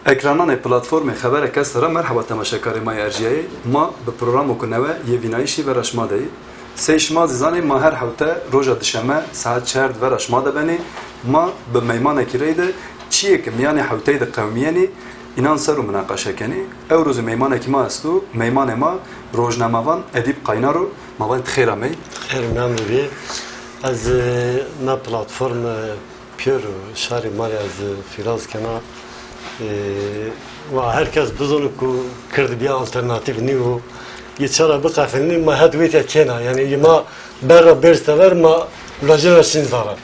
Ekranane platforme xebere kesra merhaba temaşakarê ma erciyayê ma bi programu ku neve yê vînayîşî vera şma deyê. Sê şma zîzanê ma her hewte roja dişeme saet 4 vera şma de benê ma bi meymanekî rê de çiyek miyanê hewteyê de qewmiyenê inan ser û münaqeşekenê. Ew rozê meymanekî ma est û meymanê ma rojnamevan Edîb Qaynaro ma van xêra me. Xêr memnûn bê. Ez na platform piyr û şarê malê ez Firaz kena و herkes bizonu ku Kırdıbiya alternatif nî û yê çara biqefilî ma hed wê te kena yani ma berra berstever ma lajera şîn zara.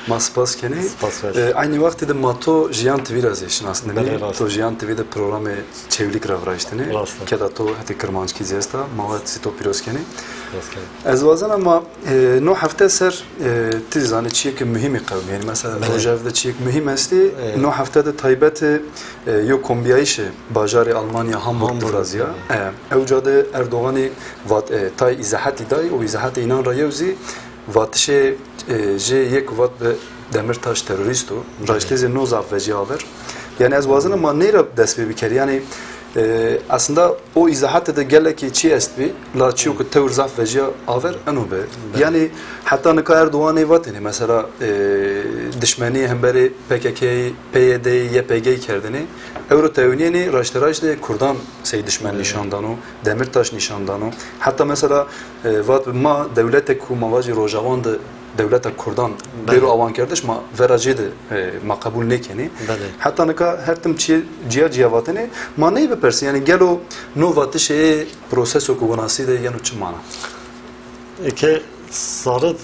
Ma spas kenê. Aynı wextê de ma to Jiyan TV re zêşinas nemî. To Jiyan TV de programê çewlîk re virajtinê. Ke da to hetê kirmanckî zêsta ma we sî to pîroz kenê. Ez wazana ma no hefte ser ti zanî çiyekî mühîmî qewmî yani mesela rojev de çiyek mühîm estî no hefte de taybetê yo kombiyayîşê bajarê Almanya Hamburg diraziya ew cadê Erdoganî tay îzahetî day û îzahetê înan re yew zî vatişê jê yek vat bi Demirtaş terorîst û rajtêzê no zav vecî aver yani ez wazana ma nêre dest pê bikir yani aslında o izahatı da geleki çi estvi la çiyo ku tevr zaf vejiya aver enu be yani hatta ne kadar Erdoğan'ı vatini mesela düşmeni hemberi PKK'yi PYD'yi YPG'yi kerdini Euro tevniyeni raştırajde Kurdan sey düşmen nişandanu Demirtaş nişandanu hatta mesela vat ma devlete ku mavaji rojavandı devleta Kurdan bero avan kardeş ma veracıydı ma kabul nekeni hatta ne kadar her tim ciya vatini ma neyi bepersin yani gel o no vatı şeye proseso kugunası da yani uçmana ki sarıt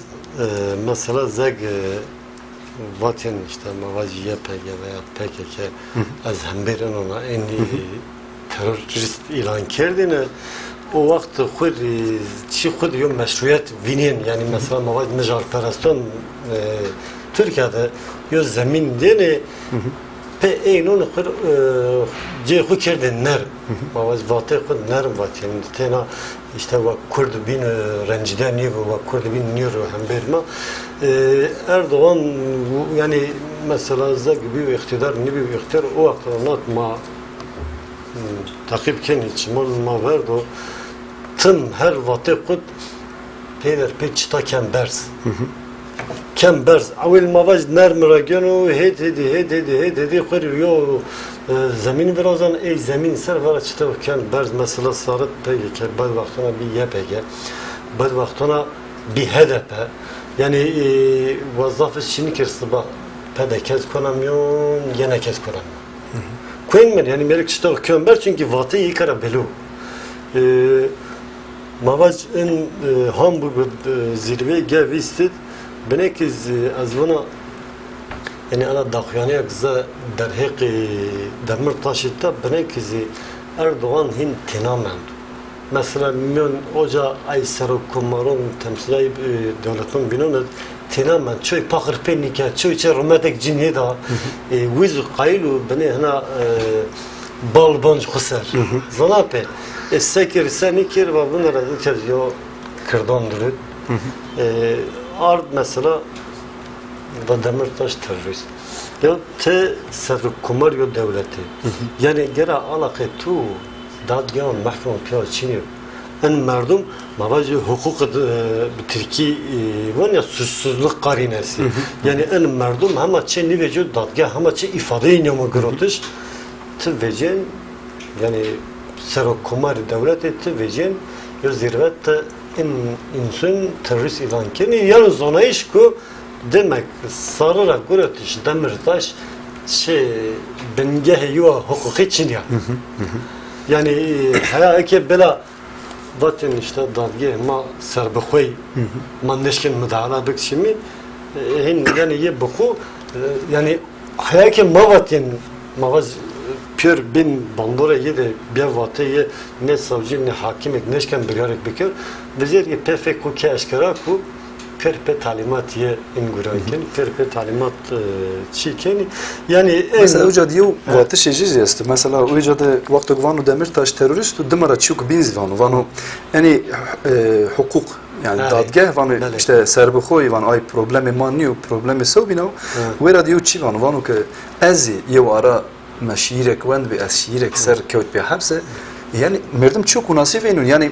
mesela zeg vatin işte mavaji YPG veya PKK az hemberin ona en terörist ilan kerdine o vakti xud çi xud yo meşruiyet vinin yani mesela mavad mejarperaston Türkiye'de yo zemin dene pe eynon xud ce xud kerdin ner mavad vatı xud ner vatin tena işte va Kurd bin rencide niye va Kurd bin niye hemberma Erdoğan yani mesela za gibi iktidar ne bir iktidar o vakti anlatma takip kendi çimol ma verdo tüm her vatı kut peyder peçta kembers kembers avil mavaj nermra genu hedi qiriyo zemin birazan ey zemin ser var çıta kembers mesela sarıt peki bad vaktına bir YPG bad vaktına bir HDP yani vazafı şimdi kirsibah pedekez konamyon yine kez konamyon koyun yani merak çıta kember çünkü vatı iyi kara belu Mavac in Hamburg zirve gevistit benekiz azvana yani ana daxyaniya kıza derhek Demirtaş'ta benekiz Erdoğan hin tinamen mesela milyon oca ay sarı kumarın temsilay devletin binonu tinamen çoy pakır penike çoy çermetek cinhe da viz qaylu beni hana balbanj khusar zanape Sekir senikir ve bunlara da yo kırdandırır. Ard mesela da Demirtaş terörist. Ya te serv kumar yo devleti. Yani gera alaqe tu dadgan mahkeme piyaz çiniyor. En merdum mavacı hukuk Türkiye var ya suçsuzluk karinesi. Yani en merdum ama çe ne vecud dadgah ama çe ifade inama grotiş te vecen yani Serok kumar devlet etti ve cen ya zirvette insan terörist ilan keni yalnız ona iş ku demek sarıra guretiş Demirtaş şey benge yuva hukuki çin ya yani hayake bela vatin işte dalge ma serbxoy ma neşkin müdahale bikşimi yani ye buku yani hayake ma vatin mavaz pür bin bandora yedi bir vatayı ne savcı ne hakim ne şken bigarek bikir bizler ki PFK ki aşkara ku pür talimat ye ingurayken pür talimat çiken yani mesela uca diyor vatı şeyciz yastı mesela uca da vakti gvanu Demirtaş terörist dımara çık binzvanu vanu yani hukuk yani dadgah vanu işte serbxoy vanu ay problemi maniyo problemi sobino ve radyo çi vanu ki ezi yev ara meşirek wend ve şiirek ser kevt bir hepsi yani merdim çok unasif enun yani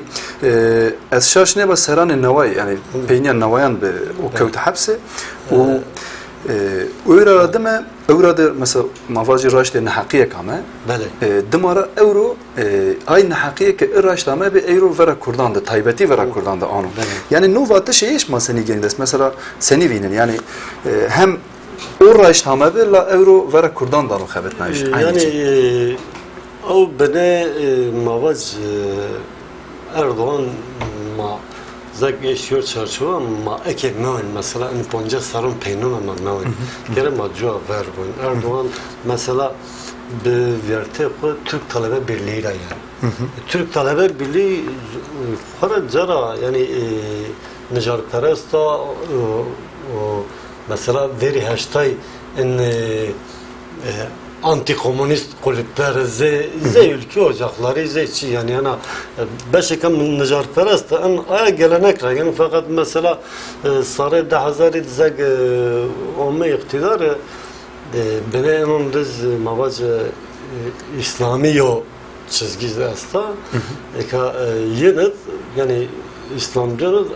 az şaş ne basaran nevay yani peyniyan nevayan be o kevt hepsi o öyle deme öyle mesela mavacı raşte ne hakiye kama demara euro aynı hakiye ki raşlama bir euro vera kurdan da taybeti vera kurdan da anu yani nuvatı şeyiş masani gendes mesela seni vinin yani hem o raşlama bir la euro vera kurdan da xabet naş yani o bene mavaz Erdoğan ma zak yaşıyor çarşıva ma ekek mevin mesela in ponca sarın peynuna ma mevin kere ma cua verbun Erdoğan mesela bir verte ko Türk Talebe Birliği yani Türk Talebe Birliği para cara yani nejarperest da mesela veri hashtag in anti-komünist kulüpler, ülke ocakları, yani beşikam nejarperest, aya gelenek yani fakat mesela sarı da hazari dizek olma iktidarı beni onun diz mavacı İslami yo çizgisi asta, yine yani İslamcının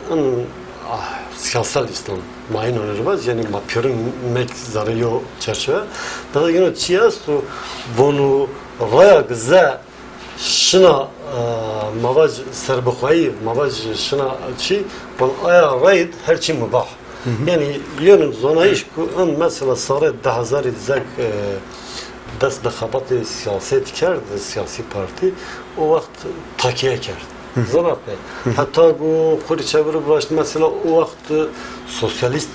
siyasal İslam mayin oluruz yani mapyörün mek zarı yo çerçeve. Daha yine çiyastu bunu raya gze şuna mavac serbukayı mavac şuna çi bunu aya rayid her çi mübah. Yani yönün zona iş ku mesela sarı da hazari dizek dest de xabatı siyaset kerdi siyasi parti o vakit takiye kerdi. Zarat Bey. Hatta bu kuri çevirip başladı mesela o vakit sosyalist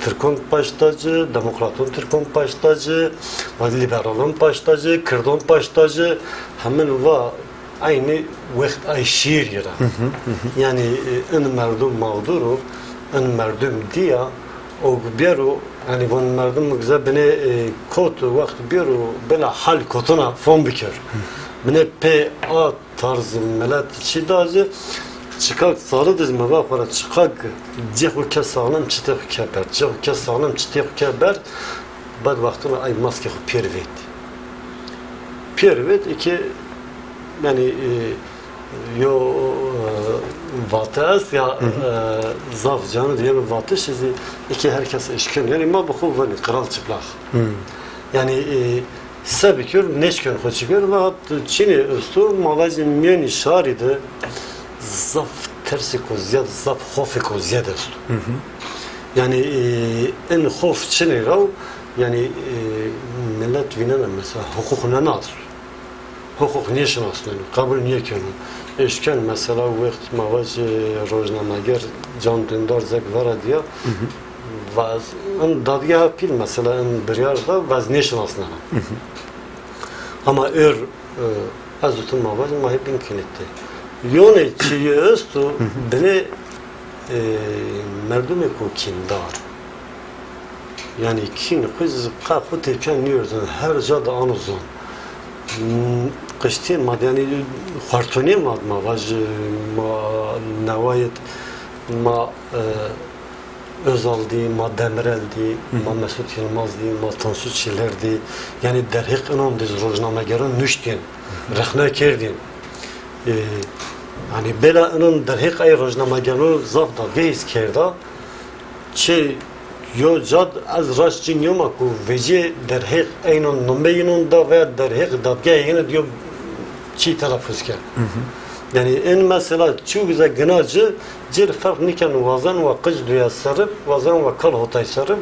Türk'ün baştacı, demokratın Türk'ün baştacı, liberalın baştacı, Kürt'ün baştacı hemen var aynı vakit ay şiir yara. Yani en merdum mağduru, en merdum diye o biero yani bu merdum güzel beni kot vakit biero bela hal kotuna fon bikör. Bine pe a tarzı melat çidacı çıkak sarı dizme var para çıkak cehu ke sağlam çıtı keber cehu ke sağlam çıtı keber bad vaktına ay maske pirvet iki yani yo vatas ya zaf canı diye bir vatı sizi iki herkes eşkin yani ma bu kuvveni kral çıplak yani sabikör neşkör hoçgör ve Çin'i üstü magazin miyoni şaride zaf tersi koziyad zaf hofi koziyad üstü. Yani en hof Çin'i rav yani millet vinana mesela hukukuna nasıl hukuk niye şanasın kabul niye könü eşken mesela vakt magaz rojnamager Can Dündar zek vara diye vaz en dadya pil mesela en biryarda vaz niye şanasın ama azutun mavaz ma hep imkan etti. Yone çiğ üstü bile merdum ko kindar. Yani kin kız kapı tepen niyorsun her cada anuzun. Kıştı madeni hartoni mavaz ma nevayet ma Özal'di, ma Demirel'di, ma Mesut Yılmaz'di, ma Tansu Çiller'di. Yani derhik inan diz rojnamegerin nüştin, rehne kerdin. Yani bela inan derhik ay rojnamegerin zaf da veiz kerda. Çe yo cad az raş cin yoma ku vece derhik aynan numbeyinon da ve derhik dadge yine diyor çi telaffuz ker. Yani en mesela çok güzel gınacı cir fark niken vazan ve kız duya sarıp vazan ve kal hotay sarıp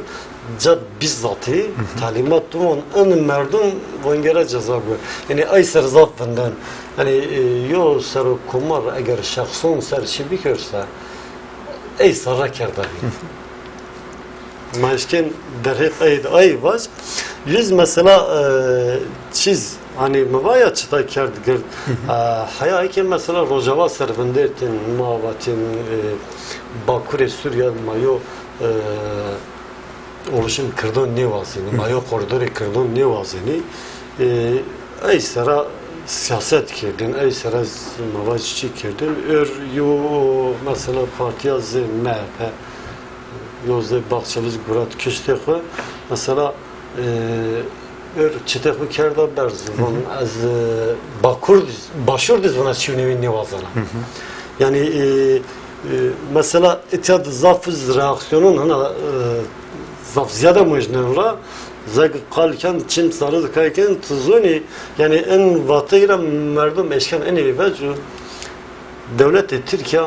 cad bizzatı talimat duman en merdum vangera ceza bu. Yani ay ser zafinden yani yo ser kumar eğer şahsın ser şibi körse ay sarra kerdavi. Maşken derhik ay vaz yüz mesela çiz hani mevaya çıta kerdi haya ki mesela Rojava servendertin mavatin Bakure Suriye mayo oluşum kırdon ne vazini mayo koridoru kırdon ne vazini ay sera siyaset kirdin ay sera mavacı kirdin yo mesela partiya MHP Yozde Bahçeliz Gurat Kıştekı mesela çete xu kerda berz az başur diz buna çiğnevi nevazana. Yani mesela etiyat zafız reaksiyonun hana zaf ziyade mecnunra zag kalken çim sarı kayken tuzuni yani en vatıyla merdum eşkan en iyi vecü devlet Türkiye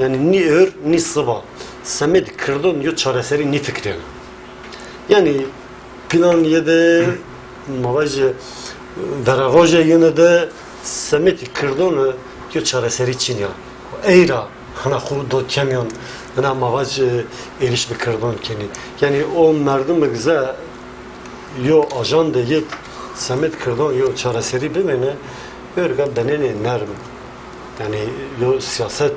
yani ni ör ni sıva semed kırdon yo çareseri ni fikrin yani plan yedi mavacı deraroje yine de semed kırdon yo çareseri Çin ya eyra hana xudo kemion hana mavacı eriş bir kırdon keni yani o merdum güzel yo ajan değil semed kırdon yo çareseri bimene örga denene nerm yani yo siyaset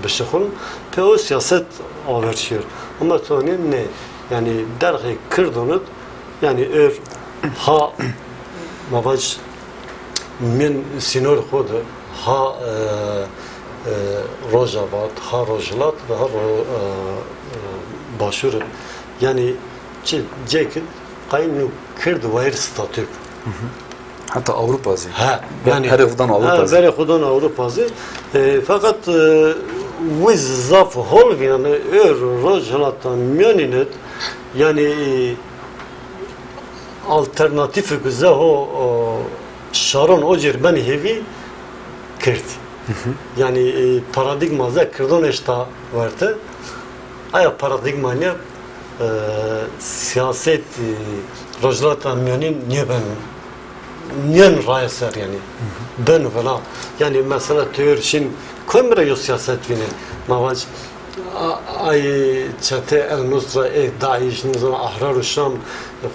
beşikun pe o siyaset averşiyor ama tonin ne yani derhi kırdonut yani ör ha mavac min sinor xod ha rojavat ha rojlat ve ha başur yani ceket kaynu kırdı vayr statü hatta Avrupa'zı. Ha yani her evden Avrupa'zı. Her evden Avrupa'zı. Fakat biz zaf hol yani rojlatan meninet yani alternatif güzel o Sharon Ocer ben hevi kırt. Yani paradigma kırdon eşta vardı. Aya paradigma ne siyaset rojlatan menin niye ben niyen rayeser yani ben falan yani mesela teorisyen kamera yok siyaset vine mavac ay çete el nusra daesh nizam ahrar şam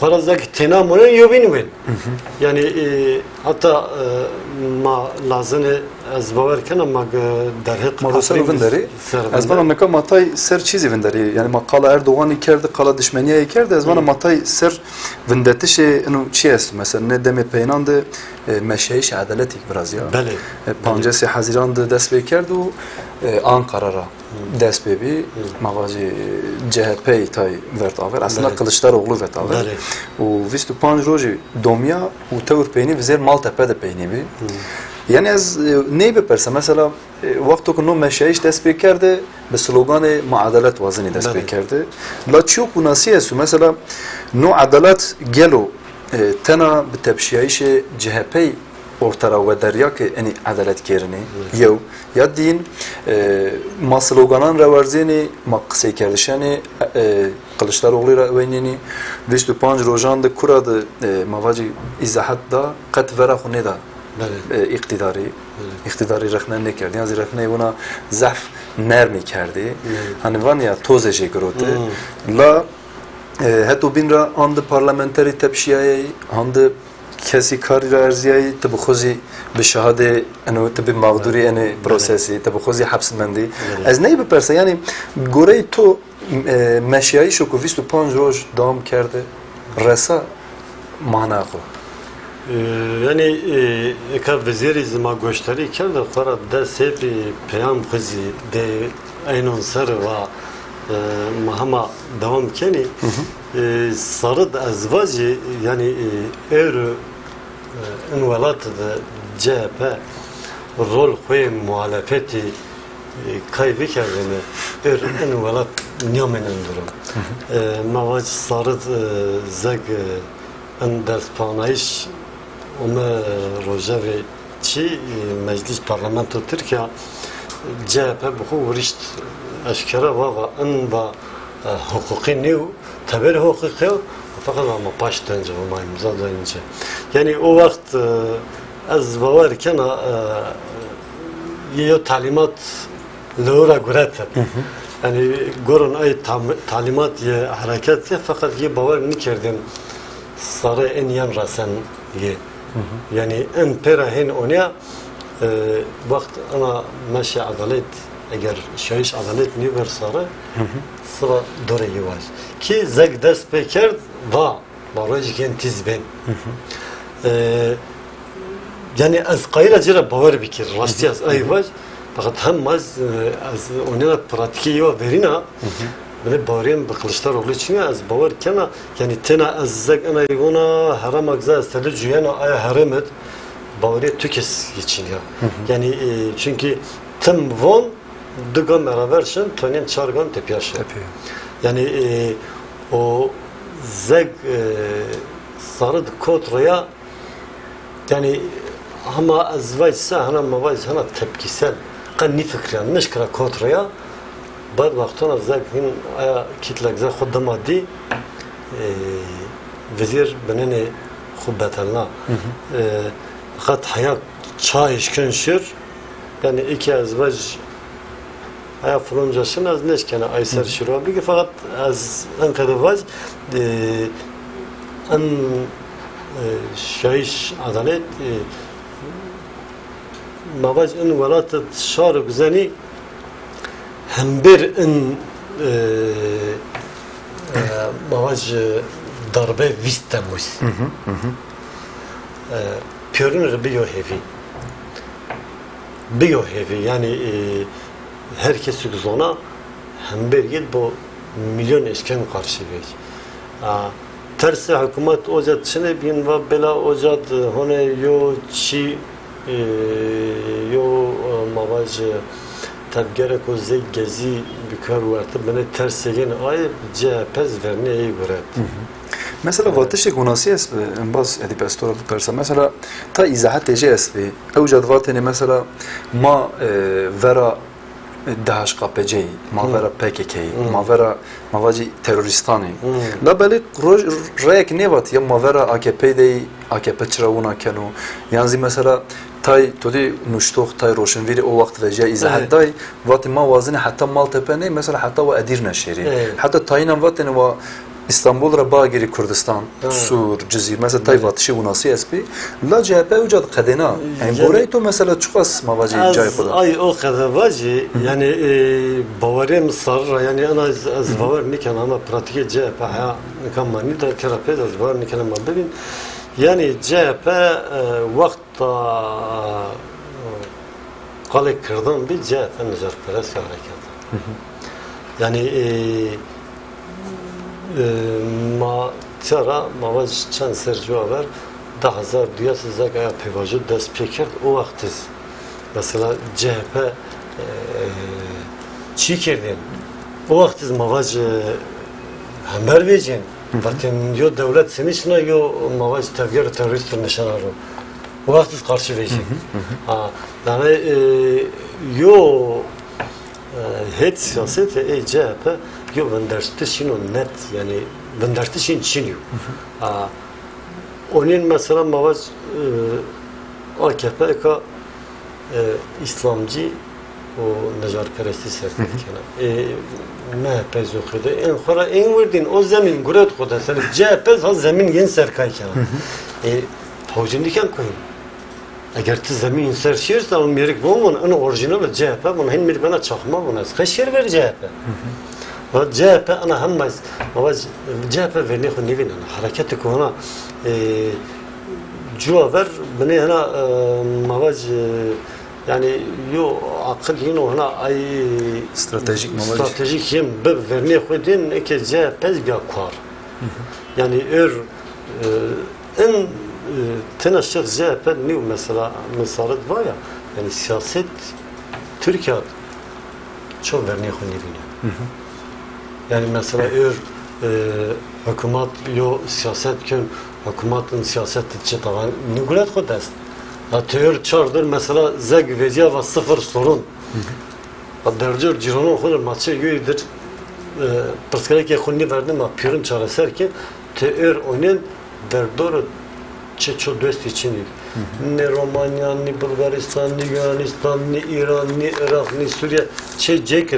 farazdaki tenamunun yobinmen yani hatta ma lazane az bavarken ama derhik Marusel venderi az bana meka matay ser çizi venderi yani makala Erdoğan ikerdi kala düşmeniye ikerdi az bana matay ser vendeti şey inu çiğes mesela ne demet peynandı meşeyiş adaletik biraz ya pancesi hazirandı dest bekerdi Ankara'ra dest bebi mağazi CHP tay vert aver aslında Kılıçdaroğlu vert aver u vistu panj roji domya u tevr peyni vizer Maltepe de peyni bi yani az ne beperse mesela vakti ki no meşayiş dest bekerdi be sloganı muadalet vazini dest bekerdi la çok nasiyesu mesela no adalet gelo tena bi tebşiyayiş CHP ortara ve derya ki yani adalet kerini yev ya din ma sloganan revarzini ma qisey kerdişani Kılıçdaroğlu ravenini vistu panj rojan de kuradı mavaci izahat da qat vera khune da iktidarı rexne ne kerdi yani rexne buna zaf nermi kerdi hani van ya toze grote la heto binra and parlamenteri tepşiyayı and kesi kari erziyayı tabi xozi به شهاده انه تبي مقدوری انه پروسسی تبي خوزی حبس مندی از نی بپرسه یعنی گوری تو مشیایی شو که 25 روز دام کرده رسا معنا خو yani ekab veziri zima gösteri kerdi fara da sepi peyam kızı de aynon sar ve mahama devam keni sarıd azvacı yani euro انولات CHP rol koy muhalefeti kaybı kendine envelat niyemenin durum. Mavac sarıd zeg en derspanayış ona rojavi çi meclis parlamento Türkiye CHP bu vurişt aşkara va en va hukuki new taber hukuki fakat ama baştan cevap imza dayınca. Yani o vakit az bavarken yiyor talimat lora güreter. Yani görün ay talimat ye hareket ye fakat ye bavar ne kerdin sarı en yan rasen ye. Yani en pera hen onya vakt ana meşe adalet eğer şahiş adalet ne ver sarı sıra dore yavaş. Ki zeg dest peker va barajken tizben. Yani az kayla cira bavar bikir rastiyaz ayvaş fakat hem az onlara pratiki yo verina beni bağırayım bakılışlar olduğu için az bağır kena yani tena azzak ana yona haram agza seli cüyana aya haramet bağırı tükes için ya. Yani çünkü tüm von dıgan beraberşin tonen çargan tepiyaşı. Yani o zeg sarıd kotraya yani ama azvajsa hana mavaj hana tepkisel kan ni fikran nişkara kotraya بعد وقتها زاك هن كيتلك زاك خدام عادي وزير بناني خبتنا قد حياة çayış könşür yani iki azvaj aya fırıncasın az neşkene ayser şirabi ki fakat az enkadevaz en şahiş adalet mavaz en velat şar güzeni hem bir in mavaz darbe vistemus piyonun biyo hevi yani herkes ona hem bir yıl bu milyon eşken karşı verir. Tersi hükümet ocak çene bin ve bela ocak hone yo çi yo mavaz tabgere koze gezi bükar vardı bana ters egen ay CHP verneyi göre. Mesela vatişi gunasi es baz edip estora persa mesela ta izahat teje esbi evcad vatini mesela ma vera DHKPC ma vera PKK ma vera mavaci teröristani la beli rek nevat ya ma vera AKP'de AKP çıravuna kenu yani mesela tay todi nuştoq tay roşenveri o vakt veja izahat day vati ma vazine hatta Maltepe ne mesela hatta ve Edirne şehri hatta tayinan vatini ve İstanbul Rabagiri Kurdistan, Sur, Cizir, mesela Tayvat'ı unası espi, la CHP ucad kadena. Yani burayı to mesela çok az mavacı CHP'da. Ay o kadar vacı yani Bavarya Mısır yani ana az Bavar nikan ama pratik CHP ha nikan mani da kerapez az Bavar nikan ama bugün yani CHP vakta kale kırdan bir CHP nejarperest hareket. Yani ma çara mavaz çan sercu ver da hazar duyasız zakaya pevajı dest pekert o vaktiz mesela CHP çi kerdin o vaktiz mavaz haber vereceksin zaten yo devlet senin için yo mavaz tevger terörist nişanları o vaktiz karşı vereceksin yani yo hiç siyaset CHP yo venderstişin o net yani venderstişin çiniyor. Onun mesela mavaz AKP ka İslamcı o nejarperesti sertekene. MHP zokuda en khara en verdin o zemin gurat koda sen CHP ha zemin yen serkayken. Tavcın diken koyun. Eğer ti zemin ser şirse o merik bulmun onu orijinal CHP bunu hen merik bana çakma bunu. Kaç yer ver CHP? CHP أنا هم مواز CHP verni خو نيفين أنا حركتك هنا جوافر بني هنا مواز يعني يو عقل هنا هنا أي استراتيجيك هم بverni خو دين إك CHP بيأكوار يعني إن تناشق CHP نيو مثلا مسارد vaya yani siyaset Türkiye çok verni خو نيفين yani mesela hükümet yo siyaset gün hükümetin siyaset için tavan ne gulat kodas. Atıyor çardır mesela zeg vecia ve sıfır sorun. Dercer cironu olur maçı yüzdür. Perskele ki khunni verdim ama pirin çareser ki teor onun derdor çeço dost için ne Romanya ne Bulgaristan ne Yunanistan ne İran ne Irak ne Suriye çecek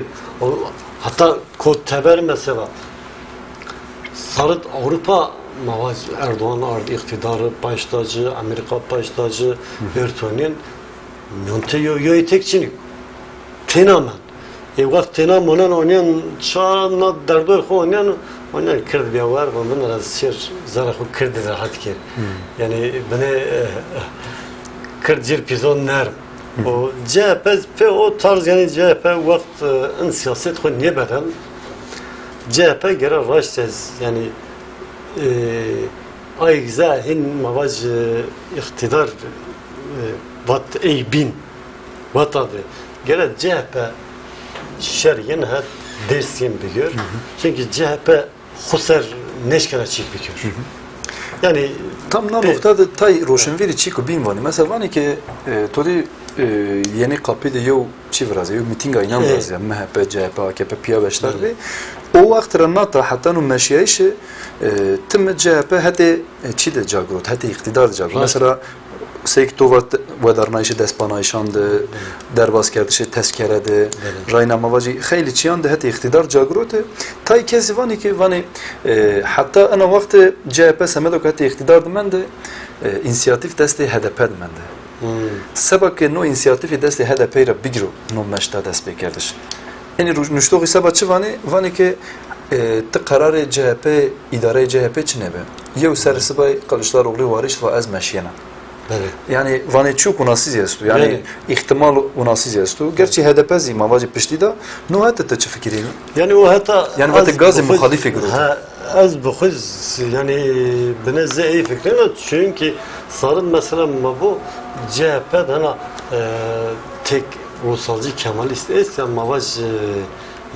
hatta kod teber mesela sarıt Avrupa mavaz Erdoğan ardı iktidarı baştacı Amerika baştacı Erdoğan'ın Monteyo tekçinik tenamen vakt tenamen onun çağına derdo onun kırd bir var bunun az şer zarafı kırdı rahat ki yani beni kırd pizon ner o CHP o tarz yani CHP vakt en siyaset ko niye beden CHP gere raştez yani ay güzel hin mavaj iktidar vat ey bin vat adı gere CHP şeriyen hat dersin biliyor çünkü CHP xusar neşkara çik biliyor yani tam na noktada tay roşenveri çiko bin vani mesela vani ki tori yeni kapıda yo çivraz yo mitinga inan vaz ya MHP CHP AKP piyaveşler ve o vakit ranata hatta no meşiyeş tüm CHP hatta çide cagrot hatta iktidar cagrot mesela sektova vedarnayışı despanayşandı derbas kerdişi tezkeredi raynamavacı xeyli çiyandı hatta iktidar cagrot tay kezi vani ki vani hatta ana vakti CHP semedok hatta iktidar demende inisiyatif desteği HDP demende سبب که نو inisiyatif desti HDP را بگیرو نو مشتا دست بکردش یعنی نشتوقی سبب چه وانی که ت قرار CHP idare CHP چه نبه یه سر سبای Kılıçdaroğlu وارش و از مشینا yani vani çok unasız yastu yani ihtimal unasız yastu gerçi HDP zima vacip pişti da no hatta te fikrini yani o hatta yani hatta gazı muhalife grubu az bu kız yani benze iyi fikrim çünkü sarın mesela bu CHP'den tek ulusalcı Kemalist ise mavaj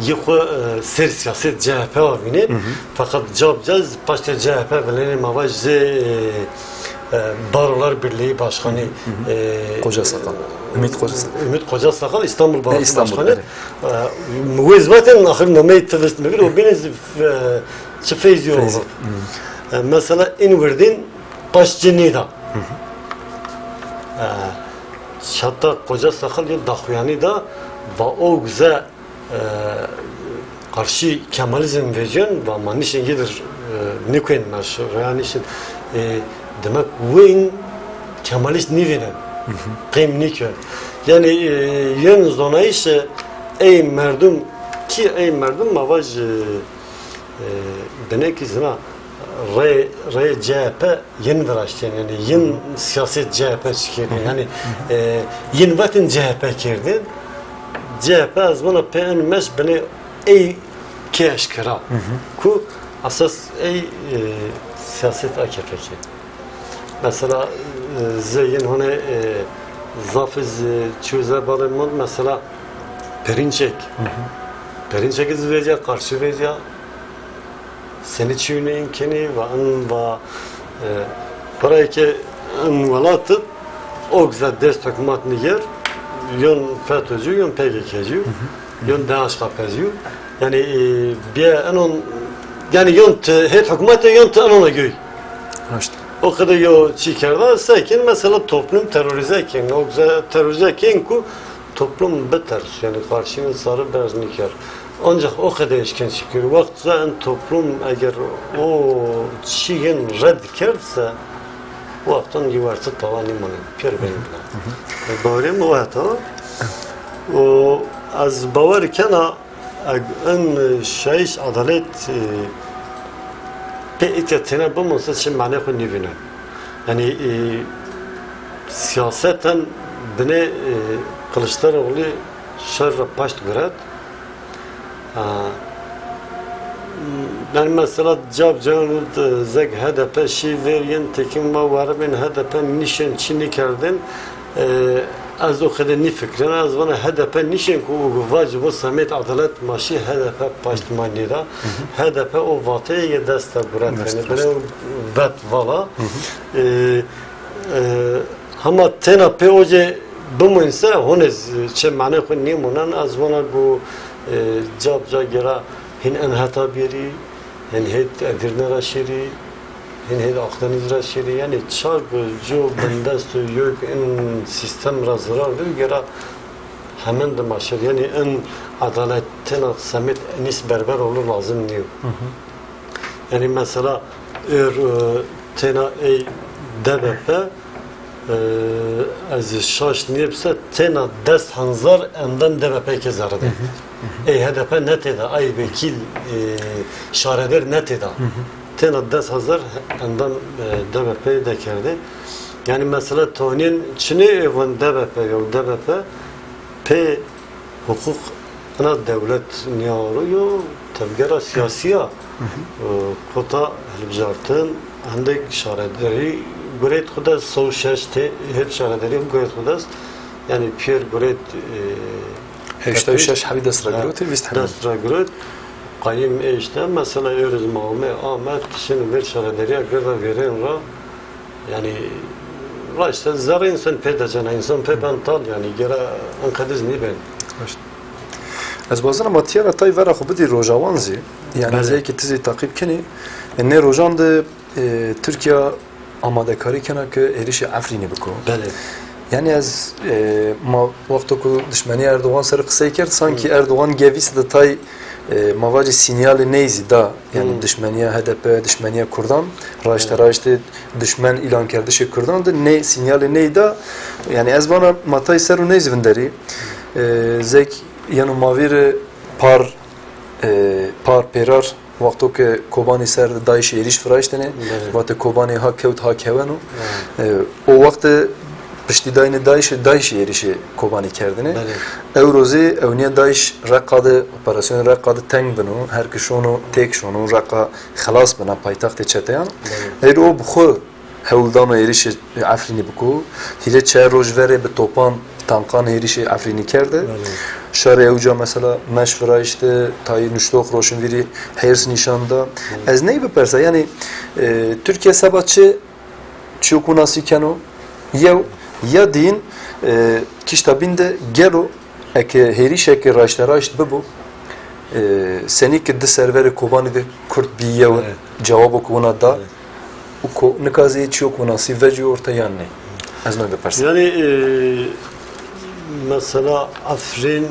yıkı ser siyaset CHP avini fakat cevapcağız başta CHP veleni mavaj Barolar Birliği Başkanı Koca Sakal Ümit Koca Sakal İstanbul Barosu Başkanı müvezzaten ahir nameyi tevestme bir o beniz çifeyzi olur mesela İnver'den Başcenida hatta Koca Sakal ya Dahyani da ve o güzel karşı Kemalizm veciyon ve manişen gelir ne koyun meşhur yani işte demek bu Kemalist nivenen kıyım nikör yani yön zonayı ise ey merdum ki ey merdum mavaj denek izina re CHP yeni veraşten yani yeni siyaset CHP çıkırdı yani yeni vatin CHP kirdi CHP az bana peynmez beni ey keşkira ku asas ey siyaset AKP ki mesela zeyin hani zafiz çözer balımın mesela Perinçek Perinçek izleyecek karşı verecek seni çiğneyin keni ve an ve parayı ki an valatıp o güzel ders takımat niger yon FETÖ'cü yon PKK'cü yon DHKP'cü yani bir onun yani yon hep hükümete yon anona göy o kadar yo çıkardı sakin mesela toplum terörize eken o güzel terörize eken ku toplum beter yani karşının sarı beyaz nikar ancak o kadar işken çıkıyor vakti zaten toplum eğer o şeyin red kerse vaktan yuvarsı tavan imanı pier benimle doğru mu o hata o az bavarken en şeyiş adalet Pe'itiyatına bu mısır için mani ku nivine. Yani siyaseten bine Kılıçdaroğlu şerre paşt göret. Yani mesela cevap canlı zeg HDP şi veriyen tekin ma varabin HDP nişan çini kerdin az o kadar ni fikrin az bana HDP nişan ku vacı bu samet adalet maşi HDP paştmanida HDP o vataya desta burat yani bana vat vala ama tena peoje bumunsa honez çe mane ku ni munan az bana bu cabca gera hin en hata biri hin het edirne raşiri hin Akdeniz raşiri yani çak jo bendest yok en sistem razırardır gera hemen de maşer yani en adaletten samet nis berber olur lazım diyor. Yani mesela tena ey DBP az şaş niyepse tena dest hanzar emden DBP kezardı. Ey HDP neteda ay vekil şareder neteda. Tena dest hanzar emden DBP dekerdi. Yani mesela tonin çini evin DBP yok DBP P hukuk ana devlet niyaru yo tevgera siyasiya kota hilbijartin hindek şarederi guret xudas sovşeşte her şarederi guret xudas yani Pierre guret هشتا و شش حبی دست را گروتی ویست همین دست را گروت قایم işte mesela örüz mağme Ahmet şimdi bir şarederiye göre veren ra yani la işte zar insan pedacana insan pebantal yani gera ankadiz ni ben از بازار ماتیارا تای ورا خو بدی روجاوان زی یعنی زی که تزی تعقیب کنی نه روجان ده ترکیه آماده کاری کنه که هریش افرینی بکو بله yani az ma vakti ku düşmeni Erdoğan sarı kısa kerdi sanki Erdoğan gevisi de tay mavacı sinyali neyzi da yani düşmeniye HDP düşmeniye Kurdan raşta düşmen ilan kerdi şey Kurdan da ne sinyali neydi da yani az bana matay saru neyzi vinderi zek yani mavir par perar vakti ki Kobani ser Daesh eriş fırayıştene vakti Kobani ha kevt ha kevenu o vakti piştidayını Daesh erişi Kobani kerdine. Evrozi evniye Daesh rakadı operasyonu rakadı teng binu her kişonu tek şonu raka xalas bina paytaxt çeteyan. Her o bu hevldano erişi Afrini buku. Hile çay rojvere be topan tankan erişi Afrini kerde. Şare evca mesela meşvera işte tayi nüştok roşunviri hers nişanda. Ez neyi bepersa yani Türkiye sebatçı çukunası keno yev ya din kiştabinde gelo eke herişeke raştaraşt bu seni ki de serveri Kobani de Kürt biyev cevabı kuna da o nikazi çukunası veci ortaya ne az ne bepersin yani mesela Afrin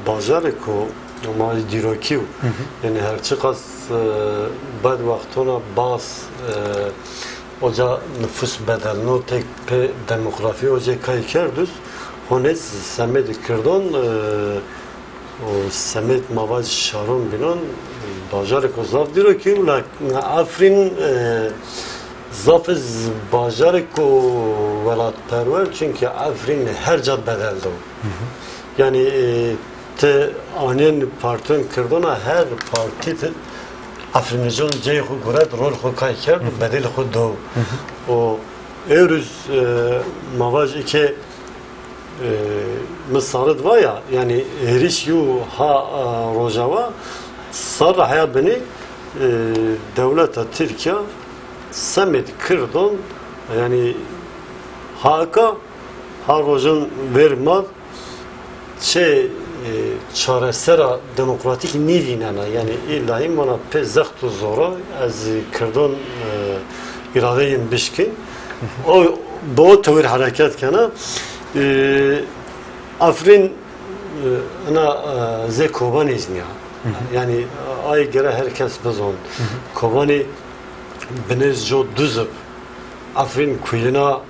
bajareko ama dirokiv yani her çıkas bad vaktona bas oca nüfus bedelini tek pe demografi oca kay kerdüz hones semet kırdon o semet mavaj şaron binon bajareko zaf dirokiv la Afrin Zafiz bajareko velat perver çünkü Afrin her cad bedeldi. Yani te anen partinin kırdona her parti Afrinizon ceyhu gurat rol xo kay kerd bedel xo do. O Evruz mavaj iki misalet var ya yani heriş yu ha rojava sarra haya beni devleta Türkiye Samet Kırdon yani haka harojun vermez çaresera demokratik nivinana yani illahim bana pezaktu zora az Kırdon iradeyim bişkin o bu tevir hareket kana Afrin ana ze Kobani izniya yani ay göre herkes bezon Kobani Beniz jo düzüp Afrin kuyuna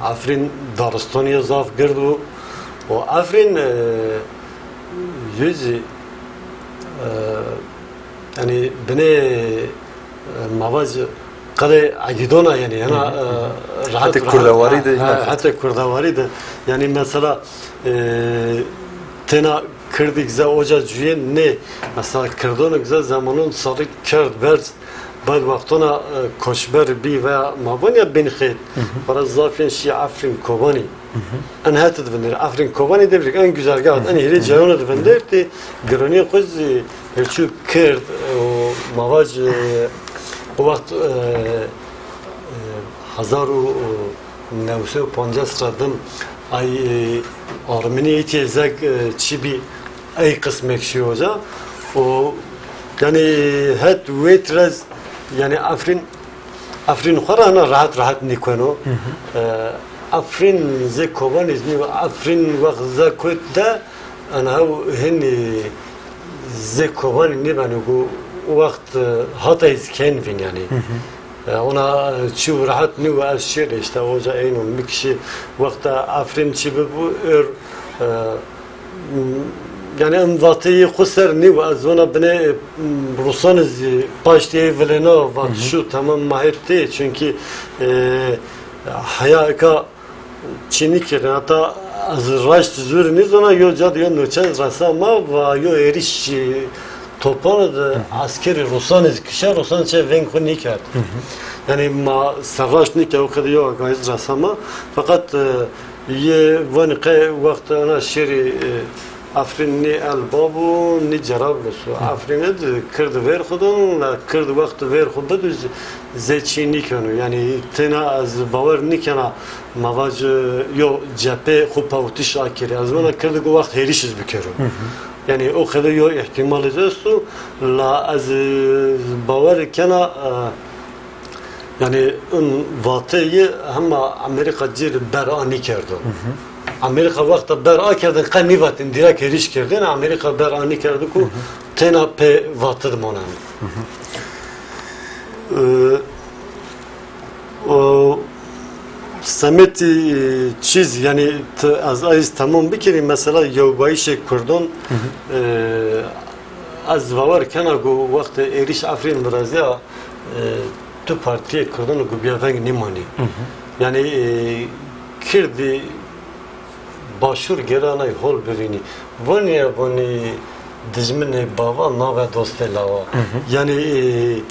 Afrin Daristaniye zaf girdu o Afrin yüzü yani beni mavaz kale agidona yani yana rahat hatta kurdavarıydı yani mesela tena kırdık za oca cüyen ne mesela kırdona güzel zamanın sarı kırd verz بعد وقتنا کشبر بی و مابونیا بنخید برای زافین شی Afrin Kobani ان هات دفندر Afrin Kobani devrik en güzel gâd en hiri cayona dfender ti grani kuz herçu kırd o mavac o vakt 1950 radım ay Armeniyeti zek çibi ay kısmek şey hoca o yani het vetrez yani Afrin xarana rahat nikonu Afrin ze Kobanizni ve Afrin vakt ze kutta ana heni ze Kobani ne banu bu vakt hata iskenvin yani ona çu rahat ne ve aşır işte oca aynı mikşi vakta Afrin çibi bu yani envatayı kusar ne ve azona bine Rusanız baştiye velena ve şu tamam mahirti çünkü hayaka Çinlik hatta az raşt zürniz ona yo cad yo noçaz rasama ve yo eriş topanı da askeri Rusanız kişi Rusan çe venku nikad. Yani ma savaş nikad o kadar yok gayet rasama fakat ye vanqe vakt ana şeri Afrin ni elbabu ni cerablusu. Afrin'e kırdı ver kudun, kırdı vakti ver kudu düz zeçi nikonu. Yani tena az bavar nikana mavacı yo cephe kupavutiş akiri. Az bana kırdı bu vakt herişiz bükürü. Yani o kadar yo ihtimal ediyorsun. La az bavar kana yani vatayı ama Amerika cir berani kerdi. Amerika vakti ber'a kerdin, qani vatin direkt heriş kerdin, Amerika ber'ani kerdi ku tena pe vatid manan. O sameti çiz yani az ayız tamam bir kere mesela yavbayişe kurdun az var kana ku vakti eriş Afrin biraz ya tu partiye kurdun ku biyavenk nimani. Yani kirdi başur geranay hol birini. Vanya vani dijmine bava nave dostelava. Yani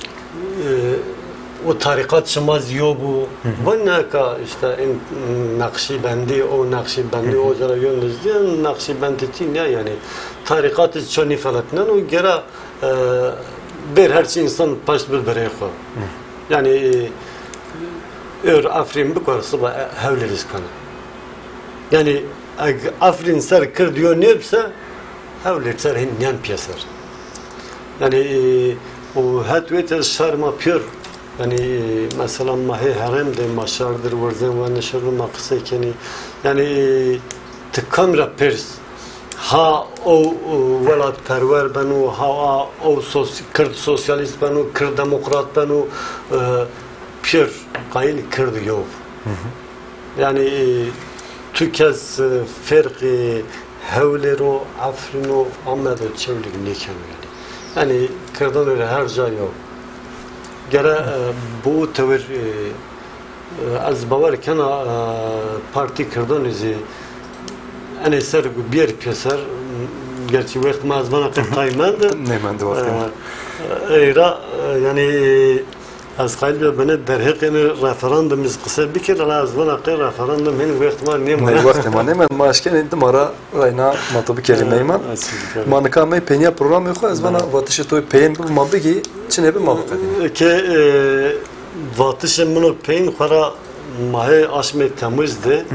o tarikat şımaz yo bu. Vanya ka işte Nakşibendi o Nakşibendi o jara yönlüzdi Nakşibendi tin ya yani tarikat çoni falatnan o gera bir her şey insan baş bir bereye ko. Yani Afrin bu kadar sabah hevleriz kana. Yani Afrin ser kır diyor neyse hevler ser hinyan piyasar. Yani o hatvet şarma pür yani mesela mahi harem de maşardır varzen ve neşerli maksı keni yani tıkamra pers ha o velat perver benu ha o kırd sosyalist benu kırd demokrat benu pür kayıl kırd yok. Yani Türkez farkı hevlero Afrin'o Ahmet'o çevlik niken yani kırdan öyle her şey yok. Gere bu tavır az bavar kana parti kırdan izi en eser bir piyasar gerçi vakit mazmana kırtaymandı. Neymendi vakti. Era yani az kalbi bana derhekini referandumuz kısa bir kere lazım bana ki referandum benim vaktıma neyman. Ne vaktıma neyman maaşken indi mara rayna matobi kelimeyman. Manıka penya program yok az bana vatışı toy peyn bu mabigi çine bir mabık edin. Ki vatışı bunu peyn para mahe aşme temizdi.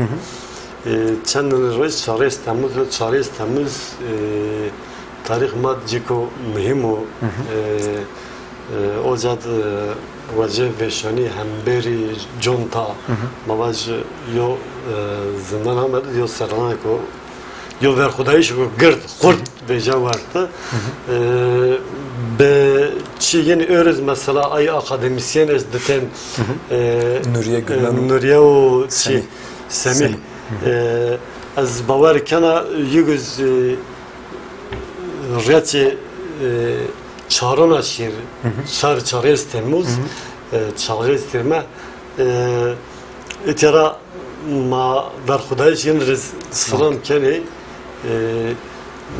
Çendin reis çaresi temiz tarih madciko mühim o ocad وجه وشانی همبری جونتا مواج یو زمان هم یو سرانه کو یو ور خدایش کو گرد خورد به جوارت به چی یعنی ارز مثلا ای اکادمیسین از دتن نوریه و چی سمی از باور کنه یوز ریاتی çarona şir, çarez Temmuz, çarez Temmuz, etera ma dar Xudayş yeniriz sıram kene,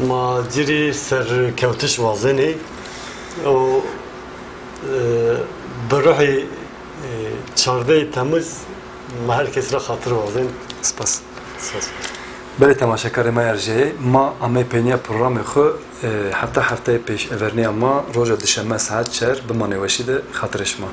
ma ciri ser kevtiş vazeni, o beruhi çarde Temmuz, ma herkes ra hatır vazen. Spas. بله تماشاگر ما ارجعی ما اما پنیا پروگرام خو حتی هفته پیش اورنی ما روز دوشنبه ساعت 4 به مانوشید خاطرش ما